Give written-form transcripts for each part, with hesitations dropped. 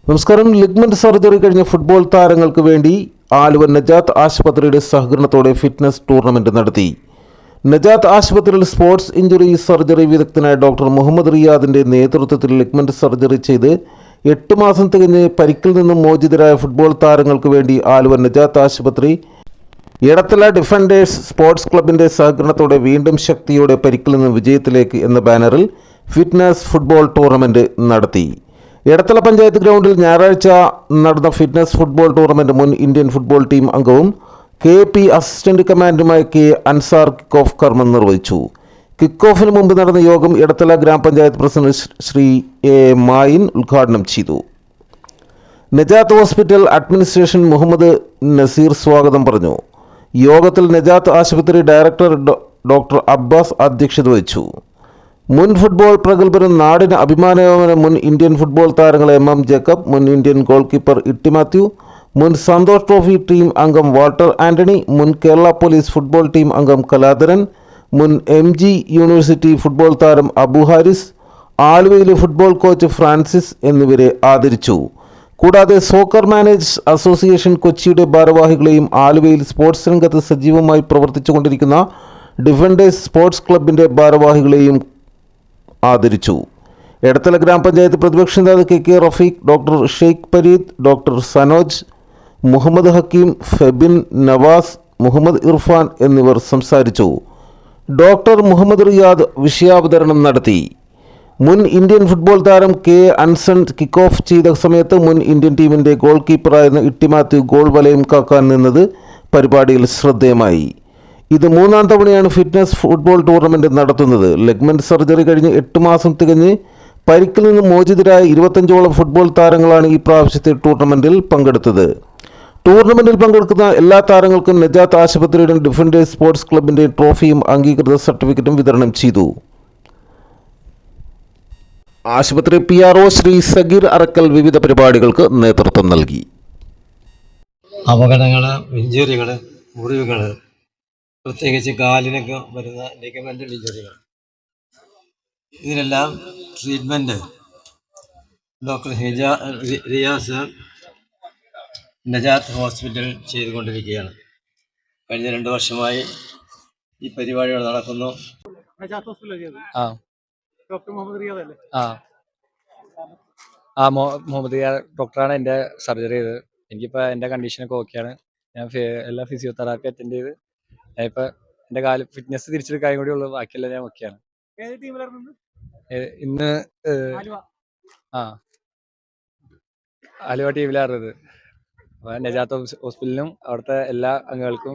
നമസ്കാരം. Ligament surgery കഴിഞ്ഞ football താരങ്ങൾക്ക് വേണ്ടി ആലുവ നജാത്ത് ആശുപത്രിയുടെ സഹകരണത്തോടെ ഫിറ്റ്നസ് ടൂർണമെന്റ് നടത്തി. നജാത്ത് ആശുപത്രിയിൽ സ്പോർട്സ് ഇഞ്ചുറി സർജറി വിദഗ്ധനായ ഡോക്ടർ മുഹമ്മദ് റിയാദിന്റെ നേതൃത്വത്തിൽ ലിഗ്മെന്റ് സർജറി ചെയ്ത് 8 മാസം തികഞ്ഞ് പരിക്കിൽ നിന്നും മോചിതരായ ഫുട്ബോൾ താരങ്ങൾക്ക് വേണ്ടി ആലുവ നജാത്ത് ആശുപത്രി എടത്തല ഡിഫൻഡേഴ്സ് സ്പോർട്സ് ക്ലബിന്റെ സഹകരണത്തോടെ വീണ്ടും ശക്തിയോടെ പരിക്കിൽ നിന്നും വിജയത്തിലേക്ക് എന്ന ബാനറിൽ ഫിറ്റ്നസ് ഫുട്ബോൾ ടൂർണമെന്റ് നടത്തി. എടത്തല പഞ്ചായത്ത് ഗ്രൗണ്ടിൽ ഞായറാഴ്ച നടന്ന ഫിറ്റ്നസ് ഫുട്ബോൾ ടൂർണമെന്റ് മുൻ ഇന്ത്യൻ ഫുട്ബോൾ ടീം അംഗവും KP അസിസ്റ്റന്റ് കമാൻഡറുമായ K അൻസാർ കിക്ക് ഓഫ് കർമ്മം നിർവഹിച്ചു. കിക്ക് ഓഫിന് മുമ്പ് നടന്ന യോഗം എടത്തല ഗ്രാമപഞ്ചായത്ത് പ്രസിഡന്റ് ശ്രീ A മായിൻ ഉദ്ഘാടനം ചെയ്തു. നജാത്ത് ഹോസ്പിറ്റൽ അഡ്മിനിസ്ട്രേഷൻ മുഹമ്മദ് നസീർ സ്വാഗതം പറഞ്ഞു. യോഗത്തിൽ നജാത്ത് ആശുപത്രി ഡയറക്ടർ ഡോക്ടർ അബ്ബാസ് അധ്യക്ഷത വഹിച്ചു. മുൻ ഫുട്ബോൾ പ്രഗത്ഭരും നാടിന് അഭിമാനമായ മുൻ ഇന്ത്യൻ ഫുട്ബോൾ താരങ്ങൾ MM ജേക്കബ്, മുൻ ഇന്ത്യൻ ഗോൾ കീപ്പർ ഇട്ടി മാത്യു, മുൻ സന്തോഷ് ട്രോഫി ടീം അംഗം വാൾട്ടർ ആന്റണി, മുൻ കേരള പോലീസ് ഫുട്ബോൾ ടീം അംഗം കലാധരൻ, മുൻ MG യൂണിവേഴ്സിറ്റി ഫുട്ബോൾ താരം അബു ഹാരിസ്, ആലുവയിലെ ഫുട്ബോൾ കോച്ച് ഫ്രാൻസിസ് എന്നിവരെ ആദരിച്ചു. കൂടാതെ സോക്കർ മാനേജേഴ്സ് അസോസിയേഷൻ കൊച്ചിയുടെ ഭാരവാഹികളെയും ആലുവയിൽ സ്പോർട്സ് രംഗത്ത് സജീവമായി പ്രവർത്തിച്ചുകൊണ്ടിരിക്കുന്ന ഡിഫൻഡേഴ്സ് സ്പോർട്സ് ക്ലബിൻ്റെ ഭാരവാഹികളെയും ആദരിച്ചു. എടത്തല ഗ്രാമപഞ്ചായത്ത് പ്രതിപക്ഷ നേതാവ് KK Rafeeq, doctor Sheikh Pareed, doctor Sanoj, Muhammad Hakeem, Febin, Navas, Muhammad Irfan എന്നിവർ സംസാരിച്ചു. ഡോക്ടർ മുഹമ്മദ് റിയാദ് വിഷയാവതരണം നടത്തി. മുൻ ഇന്ത്യൻ ഫുട്ബോൾ താരം K അൻസൺ കിക്ക് ഓഫ് ചെയ്ത സമയത്ത് മുൻ ഇന്ത്യൻ ടീമിൻ്റെ ഗോൾ കീപ്പറായിരുന്ന ഇട്ടി മാത്യു ഗോൾ വലയം കാക്കാൻ നിന്നത് പരിപാടിയിൽ ശ്രദ്ധേയമായി. ഇത് 3-ാം തവണയാണ് ഫിറ്റ്നസ് ഫുട്ബോൾ ടൂർണമെന്റ് നടത്തുന്നത്. ലെഗ്മെന്റ് സർജറി കഴിഞ്ഞ് 8 മാസം തികഞ്ഞ് പരിക്കിൽ നിന്ന് മോചിതരായ 25ഓളം ഫുട്ബോൾ താരങ്ങളാണ് ഈ പ്രാവശ്യത്തെ ടൂർണമെന്റിൽ പങ്കെടുത്തത്. ടൂർണമെന്റിൽ പങ്കെടുക്കുന്ന എല്ലാ താരങ്ങൾക്കും നജാത്ത് ആശുപത്രിയുടെയും ഡിഫൻഡേഴ്സ് സ്പോർട്സ് ക്ലബിൻ്റെയും ട്രോഫിയും അംഗീകൃത സർട്ടിഫിക്കറ്റും വിതരണം ചെയ്തു. ആശുപത്രി PRO ശ്രീ സഗീർ അറക്കൽ വിവിധ പരിപാടികൾക്ക് നേതൃത്വം നൽകി. അപകടങ്ങൾ, ഇഞ്ചുറികൾ, മുറിവുകൾ, പ്രത്യേകിച്ച് കാലിനൊക്കെ വരുന്ന ലിഗമെൻ്റൽ ഇഞ്ചുറികൾ, ഇതിനെല്ലാം treatment doctor Riyas Najath hospital ചെയ്തുകൊണ്ടിരിക്കുകയാണ്. കഴിഞ്ഞ 2 വർഷമായി ഈ പരിപാടികൾ നടക്കുന്നു. മുഹമ്മദ് റിയാദ് ഡോക്ടറാണ് എൻ്റെ സർജറി ചെയ്തത്. എനിക്കിപ്പോൾ എൻ്റെ കണ്ടീഷനൊക്കെ ഓക്കെയാണ്. ഞാൻ എല്ലാ ഫിസിയോതെറാപ്പി അറ്റൻഡ് ചെയ്ത് ഞാനിപ്പോൾ എൻ്റെ കാല് ഫിറ്റ്നസ് തിരിച്ചെടുക്കാൻ കൂടി ഉള്ളൂ. ബാക്കിയെല്ലാം ഞാൻ ഓക്കെയാണ്. ഇന്ന് ആലുവ ടീമിലായിരുന്നത്. അപ്പോൾ നജാത്ത് ഹോസ്പിറ്റലിനും അവിടുത്തെ എല്ലാ അംഗങ്ങൾക്കും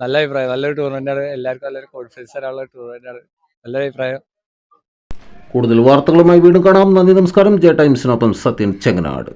നല്ല അഭിപ്രായം. നല്ലൊരു ടൂർണമെൻ്റാണ്. എല്ലാവർക്കും നല്ലൊരു കോൺഫിഡൻസ് തരാനുള്ള ടൂർണമെൻ്റാണ്. നല്ലൊരു അഭിപ്രായം. കൂടുതൽ വാർത്തകളുമായി വീണ്ടും കാണാം. നന്ദി, നമസ്കാരം. J ടൈംസിനൊപ്പം സത്യൻ ചെങ്ങനാട്.